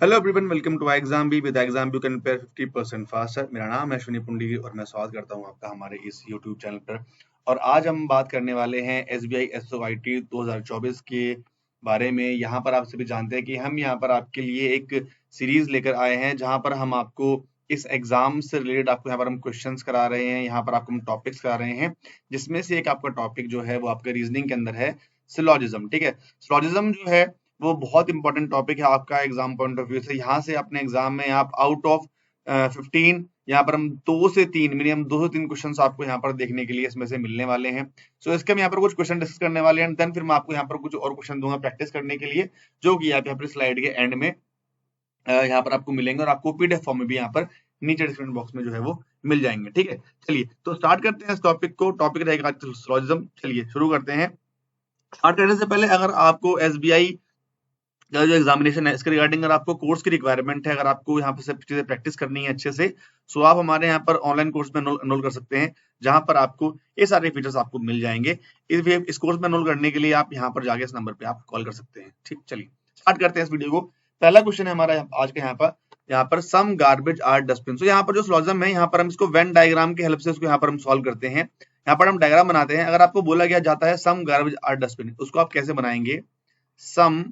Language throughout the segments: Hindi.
Hello everyone, welcome to exam B. With exam you can prepare 50% faster. मेरा नाम है अश्विनी पुंडी और मैं स्वागत करता हूं आपका हमारे इस यूट्यूब चैनल पर। और आज हम बात करने वाले हैं एसबीआई एसओआईटी 2024 के बारे में। यहाँ पर आप सभी जानते हैं कि हम यहाँ पर आपके लिए एक सीरीज लेकर आए हैं जहाँ पर हम आपको इस एग्जाम से रिलेटेड आपको यहाँ पर हम क्वेश्चंस करा रहे हैं, यहाँ पर आपको हम टॉपिक्स करा रहे हैं, जिसमें से एक आपका टॉपिक जो है वो आपके रीजनिंग के अंदर है सिलॉजिज्म। ठीक है, सिलॉजिज्म जो है वो बहुत इंपॉर्टेंट टॉपिक है आपका एग्जाम पॉइंट ऑफ व्यू से। यहाँ से अपने एग्जाम में आप आउट ऑफ 15 यहाँ पर हम 2 से 3 मिनिमम 2 से 3 क्वेश्चन आपको यहाँ पर देखने के लिए इसमें से मिलने वाले हैं। सो इसके हम यहाँ पर कुछ क्वेश्चन डिस्कस करने वाले हैं, देन फिर मैं आपको यहाँ पर कुछ और क्वेश्चन दूंगा प्रैक्टिस करने के लिए, जो कि आप यहाँ पर स्लाइड के एंड में यहाँ पर आपको मिलेंगे और आपको पीडीएफ फॉर्म में भी यहाँ पर नीचे डिस्क्रिप्शन बॉक्स में जो है वो मिल जाएंगे। ठीक है, चलिए तो स्टार्ट करते हैं इस टॉपिक को। टॉपिक रहेगा सिलॉजिज्म। चलिए शुरू करते हैं। स्टार्ट करने से पहले अगर आपको एसबीआई का जो एग्जामिनेशन है इसके रिगार्डिंग अगर आपको कोर्स की रिक्वायरमेंट है, अगर आपको यहाँ पर सब चीजें प्रैक्टिस करनी है अच्छे से, सो आप हमारे यहाँ पर ऑनलाइन कोर्स में एनरोल कर सकते हैं, जहां पर आपको ये सारे फीचर्स आपको मिल जाएंगे। इस कोर्स में एनरोल करने के लिए आप यहाँ पर जाके इस नंबर पे आप कॉल कर सकते हैं। ठीक, चलिए स्टार्ट करते हैं इस वीडियो को। पहला क्वेश्चन है हमारा आज के यहाँ पर सम गार्बेज आर डस्टबिन। यहाँ पर जो सिलॉजिज्म है यहाँ पर हम इसको वेन डायग्राम की हेल्प से इसको यहाँ पर हम सॉल्व करते हैं। यहाँ पर हम डायग्राम बनाते हैं। अगर आपको बोला गया जाता है सम गार्बेज आर डस्टबिन, उसको आप कैसे बनाएंगे? Some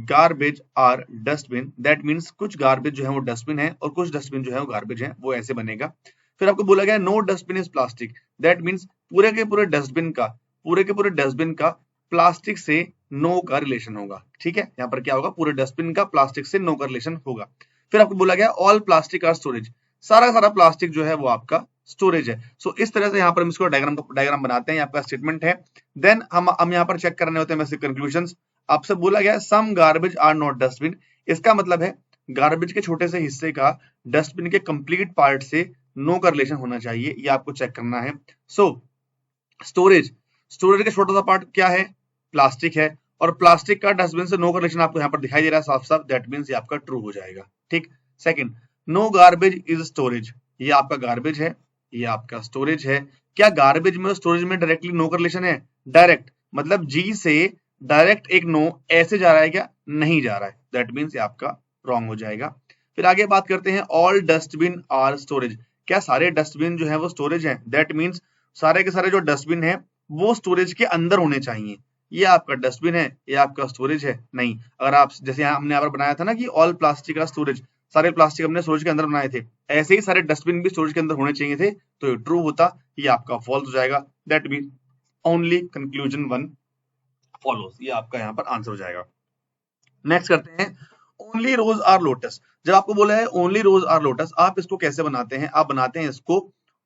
garbage are dustbin, that means कुछ गार्बेज जो है वो डस्टबिन है और कुछ डस्टबिन जो है वो गार्बेज है, वो ऐसे बनेगा। फिर आपको बोला गया no dustbin is plastic, that means पूरे के पूरे डस्टबिन का प्लास्टिक से नो का रिलेशन होगा। ठीक है, यहाँ पर क्या होगा? पूरे डस्टबिन का प्लास्टिक से नो का रिलेशन होगा। फिर आपको बोला गया ऑल प्लास्टिक आर स्टोरेज, सारा प्लास्टिक जो है वो आपका स्टोरेज है। सो इस तरह से यहाँ पर हम इसको डायग्राम बनाते हैं। आपका स्टेटमेंट है। देन हम यहाँ पर चेक करने होते हैं वैसे कंक्लूजन्स। आपसे बोला गया some garbage are not dustbin, इसका मतलब है गार्बेज के छोटे से हिस्से का डस्टबिन के कंप्लीट पार्ट से नो का रिलेशन होना चाहिए, ये आपको चेक करना है। सो स्टोरेज का छोटा सा पार्ट क्या है? प्लास्टिक है, और प्लास्टिक का डस्टबिन से नो का रिलेशन आपको यहाँ पर दिखाई दे रहा है साफ साफ, दैट मीन्स ये आपका ट्रू हो जाएगा। ठीक, second, no garbage is storage, ये आपका गार्बेज है, ये आपका स्टोरेज है। क्या गार्बेज में स्टोरेज में डायरेक्टली नो का रिलेशन है? डायरेक्ट, मतलब जी से डायरेक्ट एक नो ऐसे जा रहा है क्या? नहीं जा रहा है, दैट मीन्स ये आपका रॉन्ग हो जाएगा। फिर आगे बात करते हैं ऑल डस्टबिन आर स्टोरेज, क्या सारे डस्टबिन जो है वो स्टोरेज है? दैट मीन्स सारे के सारे जो डस्टबिन है वो स्टोरेज के अंदर होने चाहिए। ये आपका डस्टबिन है, ये आपका स्टोरेज है? नहीं। अगर आप जैसे यहाँ हमने यहाँ पर बनाया था ना कि ऑल प्लास्टिक का स्टोरेज, सारे प्लास्टिक हमने स्टोरेज के अंदर बनाए थे, ऐसे ही सारे डस्टबिन भी स्टोरेज के अंदर होने चाहिए थे, तो ये ट्रू होता, ये आपका फॉल्स हो जाएगा। That mean only conclusion 1 follows, ये आपका यहाँ पर आंसर हो जाएगा। नेक्स्ट करते हैं ओनली रोज आर लोटस। जब आपको बोला है ओनली रोज आर लोटस, आप इसको कैसे बनाते हैं? आप बनाते हैं इसको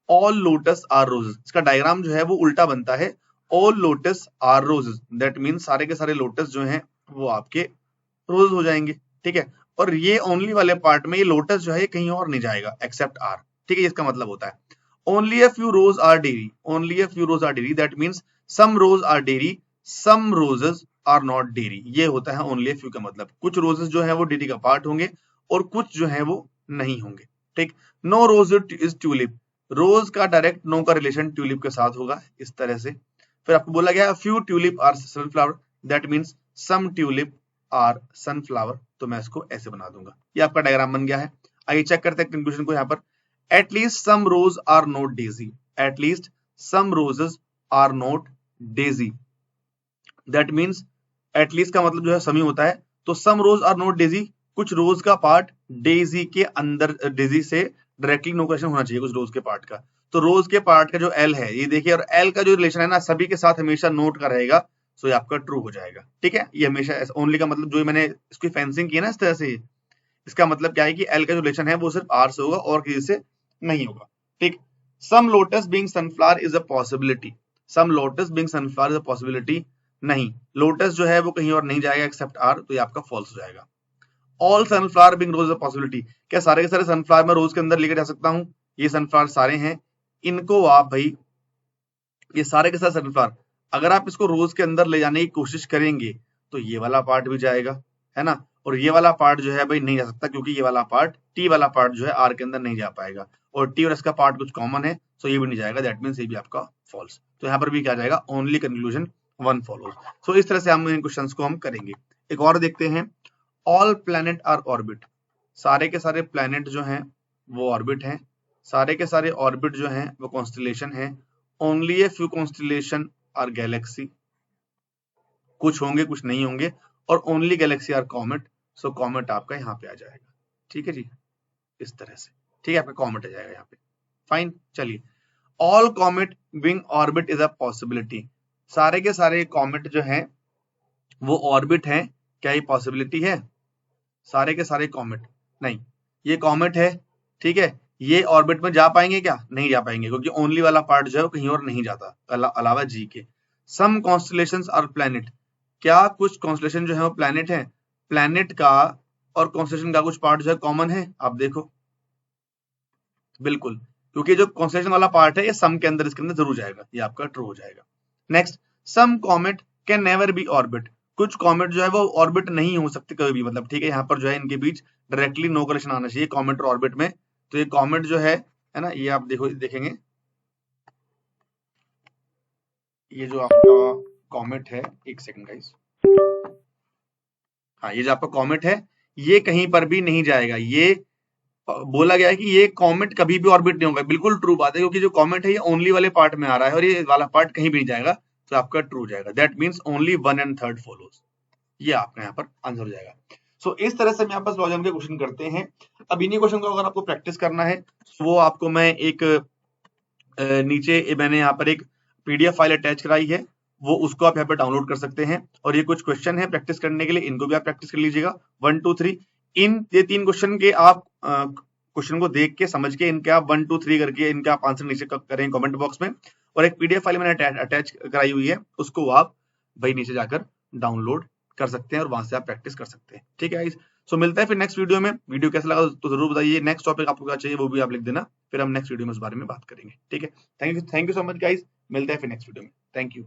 ऑल लोटस आर रोजेस। इसका डायग्राम जो है वो उल्टा बनता है, all lotus are roses, that mean सारे के सारे लोटस जो हैं वो आपके रोज हो जाएंगे। ठीक है, और ये ओनली वाले पार्ट में ये लोटस जो है ये कहीं और नहीं जाएगा एक्सेप्ट आर। ठीक है, इसका मतलब होता है only a few rose are dairy, only a few rose are dairy, that means some rose are dairy, some roses are not dairy. ये होता है ओनली फ्यू का मतलब, कुछ रोजेस जो है वो डेरी का पार्ट होंगे और कुछ जो है वो नहीं होंगे। ठीक, नो रोज इज ट्यूलिप, रोज का डायरेक्ट नो का रिलेशन ट्यूलिप के साथ होगा, इस तरह से। फिर आपको बोला गया few tulip are sunflower, that means some tulip are sunflower, तो मैं इसको ऐसे बना दूंगा। ये आपका डायग्राम बन गया है। आइए चेक करते हैं कंक्लूजन को। यहाँ पर at least some rose are not daisy, at least some roses are not daisy, that means at least का मतलब जो है समी होता है, तो some rose are not daisy, कुछ रोज का पार्ट डेजी के अंदर, डेजी से डायरेक्टली नो क्वेश्चन होना चाहिए कुछ रोज के पार्ट का। तो रोज के पार्ट का जो एल है ये देखिए, और एल का जो रिलेशन है ना सभी के साथ हमेशा नोट का रहेगा, सो ये आपका ट्रू हो जाएगा। ठीक है, ये हमेशा ओनली का मतलब जो मैंने इसकी फेंसिंग की है ना इस तरह से, इसका मतलब क्या है कि एल का जो रिलेशन है वो सिर्फ आर से होगा और किसी से नहीं होगा। ठीक, some lotus being sunflower is a possibility, some lotus being sunflower is a possibility, नहीं, लोटस जो है वो कहीं और नहीं जाएगा एक्सेप्ट आर, तो ये आपका फॉल्स हो जाएगा। All sunflower being rose a possibility, क्या सारे के सारे सनफ्लावर मैं रोज के अंदर लेकर जा सकता हूं? ये सनफ्लावर सारे हैं, इनको आप भाई, ये सारे के सारे सनफ्लावर अगर आप इसको रोज के अंदर ले जाने की कोशिश करेंगे तो ये वाला पार्ट भी जाएगा, है ना, और ये वाला पार्ट जो है भाई नहीं जा सकता, क्योंकि ये वाला पार्ट टी वाला पार्ट जो है आर के अंदर नहीं जा पाएगा, और टी और इसका पार्ट कुछ कॉमन है, सो ये भी नहीं जाएगा, दैट मीन्स ये भी आपका फॉल्स। तो यहाँ पर भी क्या जाएगा? Only conclusion 1 follows. सो इस तरह से हम इन क्वेश्चंस को हम करेंगे। एक और देखते हैं, ऑल प्लैनेट आर ऑर्बिट, सारे के सारे प्लैनेट जो हैं वो ऑर्बिट हैं, सारे के सारे ऑर्बिट जो हैं वो कॉन्स्टलेशन है। Only a few constellation are galaxy, कुछ होंगे कुछ नहीं होंगे, और only galaxy are comet, so comet आपका यहाँ पे आ जाएगा। ठीक है जी, इस तरह से, ठीक है, आपका कॉमेट आ जाएगा यहाँ पे। फाइन, चलिए, all comet being orbit is a possibility, सारे के सारे कॉमेट जो हैं वो ऑर्बिट हैं, क्या ये पॉसिबिलिटी है? सारे के सारे कॉमेट नहीं, ये कॉमेट है, ठीक है, ये ऑर्बिट में जा पाएंगे क्या? नहीं जा पाएंगे, क्योंकि ओनली वाला पार्ट जो है वो कहीं और नहीं जाता अलावा जी के। सम कॉन्स्टलेशंस आर प्लैनेट, क्या कुछ कॉन्स्टलेशन जो है वो प्लैनेट है? प्लैनेट का और कॉन्स्टलेशन का कुछ पार्ट जो है कॉमन है, आप देखो, बिल्कुल, क्योंकि जो कॉन्स्टलेशन वाला पार्ट है ये सम के अंदर, इसके अंदर जरूर जाएगा, ये आपका ट्रू हो जाएगा। Next, some comet can never be orbit, कुछ कॉमेट जो है वो ऑर्बिट नहीं हो सकते कभी भी, मतलब ठीक है, यहाँ पर जो है इनके बीच डायरेक्टली नो कनेक्शन आना चाहिए कॉमेट और ऑर्बिट में। तो ये कॉमेट जो है ना, ये आप देखो, देखेंगे ये जो आपका कॉमेट है, एक सेकंड गाइस, हाँ, ये जो आपका कॉमेट है ये कहीं पर भी नहीं जाएगा, ये बोला गया है कि ये कॉमेट कभी भी ऑर्बिट नहीं होगा, बिल्कुल ट्रू बात है, क्योंकि जो कॉमेट है ये ओनली वाले पार्ट में आ रहा है और ये वाला पार्ट कहीं भी नहीं जाएगा, तो आपका ट्रू जाएगा। दैट मीन्स ओनली 1/3 फॉलोज, ये आपका यहाँ पर आंसर हो जाएगा। सो इस तरह से हम यहाँ पर लॉजिकल के क्वेश्चन करते हैं। अब इन्हीं क्वेश्चन को अगर आपको प्रैक्टिस करना है, वो आपको मैं एक नीचे मैंने यहाँ पर एक पीडीएफ फाइल अटैच कराई है, वो उसको आप यहाँ पर डाउनलोड कर सकते हैं, और ये कुछ क्वेश्चन है प्रैक्टिस करने के लिए, इनको भी आप प्रैक्टिस कर लीजिएगा 1 2 3। इन ये 3 क्वेश्चन के आप क्वेश्चन को देख के समझ के इनके आप 1 2 3 करके इनका आप आंसर नीचे करें कमेंट बॉक्स में, और एक पीडीएफ फाइल मैंने अटैच कराई हुई है, उसको आप भाई नीचे जाकर डाउनलोड कर सकते हैं और वहां से आप प्रैक्टिस कर सकते हैं। ठीक है गाइस, सो मिलता है फिर नेक्स्ट वीडियो में। वीडियो कैसा लगा तो जरूर बताइए, नेक्स्ट टॉपिक आपको क्या चाहिए वो भी आप लिख देना, फिर हम नेक्स्ट वीडियो में उस बारे में बात करेंगे। ठीक है, thank you so much guys, मिलते हैं फिर नेक्स्ट वीडियो में, थैंक यू।